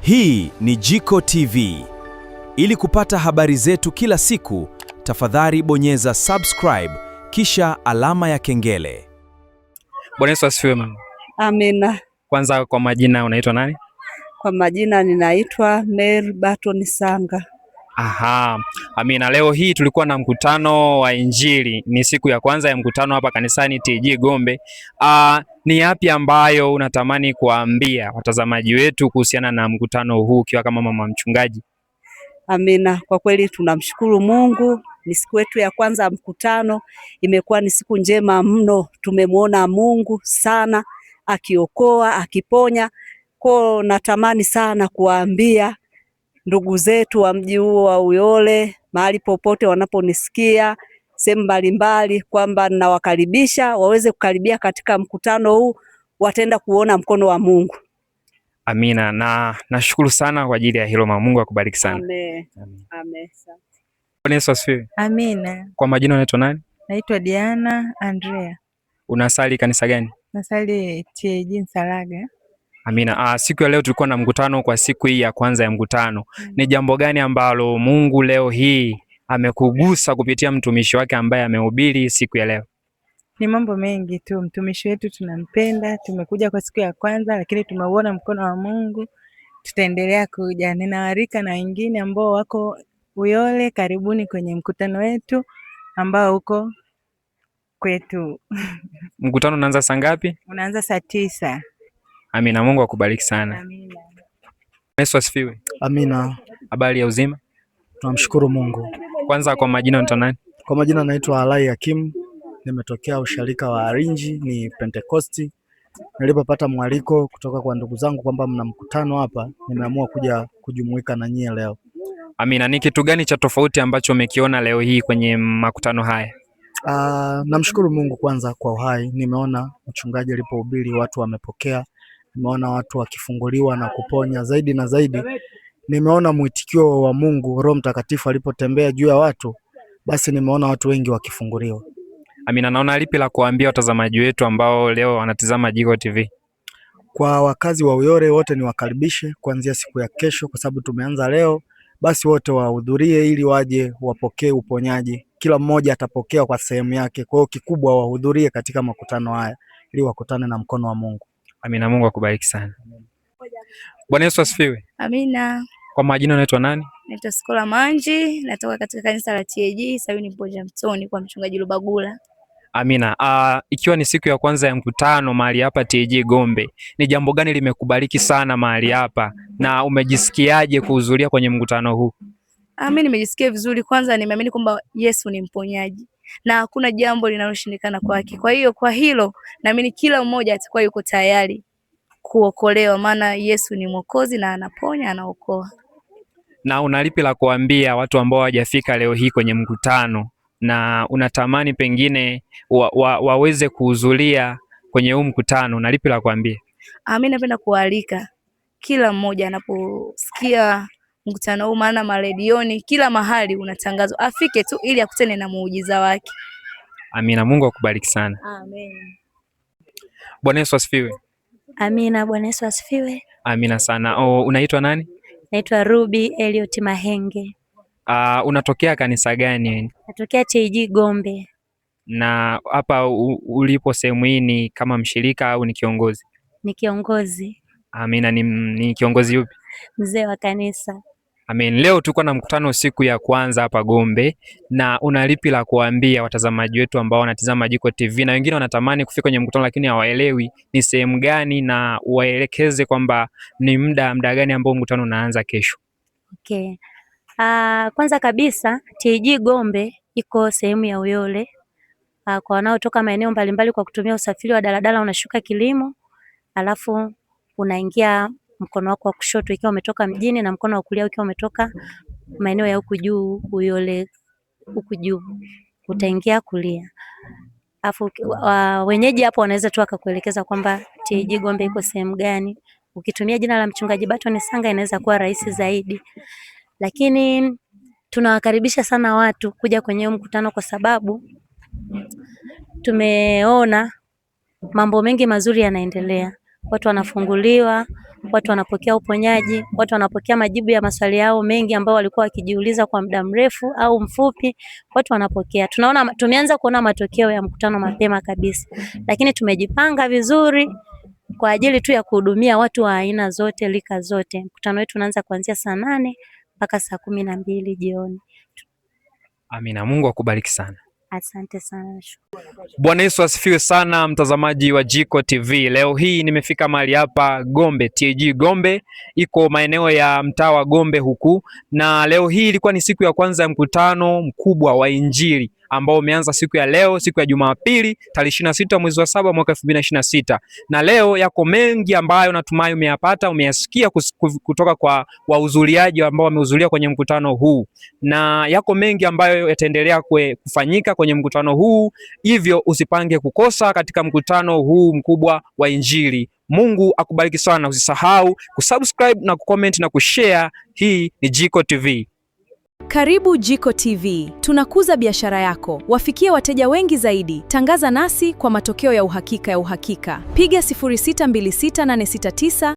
Hii ni Jiko TV. Ili kupata habari zetu kila siku, tafadhali bonyeza subscribe kisha alama ya kengele. Bwana Yesu asifiwe mama. Amina. Kwanza kwa majina unaitwa nani? Kwa majina ninaitwa Mary Barton Sanga. Aha. Amina. Leo hii tulikuwa na mkutano wa Injili. Ni siku ya kwanza ya mkutano hapa kanisani TG Gombe. Ni yapi ambayo unatamani kuambia watazamaji wetu kuhusiana na mkutano huu ukiwa kama mama mchungaji? Amina. Kwa kweli tunamshukuru Mungu. Ni siku yetu ya kwanza ya mkutano. Imekuwa ni siku njema mno. Tumemwona Mungu sana akiokoa, akiponya. Kwa natamani sana kuwaambia ndugu zetu wa mji huo wa Uyole, mahali popote wanaponisikia, sehemu mbalimbali, kwamba ninawakaribisha waweze kukaribia katika mkutano huu, wataenda kuona mkono wa Mungu. Amina. Na nashukuru sana kwa ajili ya hilo mama. Mungu akubariki sana. Amen. Amen. Bwana Yesu asifiwe. Amina. Kwa majina unaitwa nani? Naitwa Diana Andrea. Unasali kanisa gani? Nasali TAG Nsalaga. Amina. Siku ya leo tulikuwa na mkutano kwa siku hii ya kwanza ya mkutano. Ni jambo gani ambalo Mungu leo hii amekugusa kupitia mtumishi wake ambaye amehubiri siku ya leo? Ni mambo mengi tu. Mtumishi wetu tunampenda, tumekuja kwa siku ya kwanza lakini tumeuona mkono wa Mungu. Tutaendelea kuja. Ninawaalika na wengine ambao wako Uyole, karibuni kwenye mkutano wetu ambao uko kwetu. Mkutano unaanza saa ngapi? Unaanza saa 9. Amina. Mungu akubariki sana. Amina. Yesu asifiwe. Amina. Habari ya uzima? Tunamshukuru Mungu. Kwanza kwa majina unaitwa nani? Kwa majina naitwa Alai Hakim. Nimetokea usharika wa Arinji, ni Pentekosti. Nilipopata mwaliko kutoka kwa ndugu zangu kwamba mna mkutano hapa, nimeamua kuja kujumuika na nyie leo. Amina. Ni kitu gani cha tofauti ambacho umekiona leo hii kwenye makutano haya? Namshukuru Mungu kwanza kwa uhai. Nimeona mchungaji alipohubiri watu wamepokea. Nimeona watu wakifunguliwa na kuponya. Zaidi na zaidi, nimeona mwitikio wa Mungu. Roho Mtakatifu alipotembea juu ya watu, basi nimeona watu wengi wakifunguliwa. Amina. Naona lipi la kuambia watazamaji wetu ambao leo wanatizama Jiko TV? Kwa wakazi wa Uyole wote niwakaribishe kuanzia siku ya kesho, kwa sababu tumeanza leo. Basi wote wahudhurie ili waje wapokee uponyaji. Kila mmoja atapokea kwa sehemu yake. Kwa hiyo kikubwa wahudhurie katika makutano haya ili wakutane na mkono wa Mungu. Amina. Mungu akubariki sana. Bwana Yesu asifiwe. Amina. Kwa majina unaitwa nani? Naitwa Skola Manji, natoka katika kanisa la TAG Sayuni Mpoja Mtoni kwa mchungaji Lubagula. Amina. Ikiwa ni siku ya kwanza ya mkutano mahali hapa TAG Gombe, ni jambo gani limekubariki sana mahali hapa na umejisikiaje kuhudhuria kwenye mkutano huu? Mimi nimejisikia vizuri. Kwanza nimeamini kwamba Yesu ni mponyaji na hakuna jambo linaloshindikana kwake. Kwa hiyo kwa hilo naamini kila mmoja atakuwa yuko tayari kuokolewa, maana Yesu ni Mwokozi na anaponya, anaokoa. Na unalipi la kuambia watu ambao hawajafika leo hii kwenye mkutano na unatamani pengine waweze kuhudhuria kwenye huu mkutano, unalipi la kuambia? Mimi napenda kualika kila mmoja anaposikia mkutano huu, maana maredioni kila mahali unatangazwa, afike tu ili akutane na muujiza wake. Amina. Mungu akubariki sana. Amen. Bwana Yesu asifiwe. Amina. Bwana Yesu asifiwe. Amina sana. Unaitwa nani? Naitwa Ruby Elliot Mahenge. Unatokea kanisa gani? Natokea TAG Gombe. Na hapa ulipo sehemu hii ni kama mshirika au ni kiongozi? Ni kiongozi. Amina. Ni kiongozi yupi? Mzee wa kanisa. Amen. Leo tulikuwa na mkutano siku ya kwanza hapa Gombe, na unalipi la kuambia watazamaji wetu ambao wanatizama Jiko TV na wengine wanatamani kufika kwenye mkutano lakini hawaelewi ni sehemu gani, na waelekeze kwamba ni muda gani ambao mkutano unaanza kesho? Okay. Kwanza kabisa TAG Gombe iko sehemu ya Uyole. Kwa wanaotoka maeneo mbalimbali kwa kutumia usafiri wa daladala unashuka Kilimo, alafu unaingia mkono wako wa kushoto ikiwa umetoka mjini na mkono wa kulia ukiwa umetoka maeneo ya huku juu Uyole, huku juu utaingia kulia. Alafu wenyeji hapo wanaweza tu akakuelekeza kwamba TAG Gombe iko sehemu gani. Ukitumia jina la mchungaji Barton Sanga inaweza kuwa rahisi zaidi. Lakini tunawakaribisha sana watu kuja kwenye mkutano kwa sababu tumeona mambo mengi mazuri yanaendelea. Watu wanafunguliwa, watu wanapokea uponyaji, watu wanapokea majibu ya maswali yao mengi ambao walikuwa wakijiuliza kwa muda mrefu au mfupi, watu wanapokea. Tumeanza kuona matokeo ya mkutano mapema kabisa, lakini tumejipanga vizuri kwa ajili tu ya kuhudumia watu wa aina zote, rika zote. Mkutano wetu unaanza kuanzia saa 8 mpaka saa 12 jioni. Amina, Mungu akubariki sana. Asante sana. Bwana Yesu asifiwe sana, mtazamaji wa Jiko TV. Leo hii nimefika mahali hapa Gombe, TAG Gombe, iko maeneo ya mtaa wa Gombe huku, na leo hii ilikuwa ni siku ya kwanza ya mkutano mkubwa wa Injili ambao umeanza siku ya leo, siku ya Jumapili, tarehe 26 mwezi wa 7 mwaka 2026. Na leo yako mengi ambayo natumai umeyapata, umeyasikia kutoka kwa wahudhuriaji ambao wamehudhuria kwenye mkutano huu. Na yako mengi ambayo yataendelea kufanyika kwenye mkutano huu, hivyo usipange kukosa katika mkutano huu mkubwa wa Injili. Mungu akubariki sana, usisahau kusubscribe na kucomment na kushare. Hii ni Jiko TV. Karibu Jiko TV. Tunakuza biashara yako. Wafikie wateja wengi zaidi. Tangaza nasi kwa matokeo ya uhakika. Piga 06268699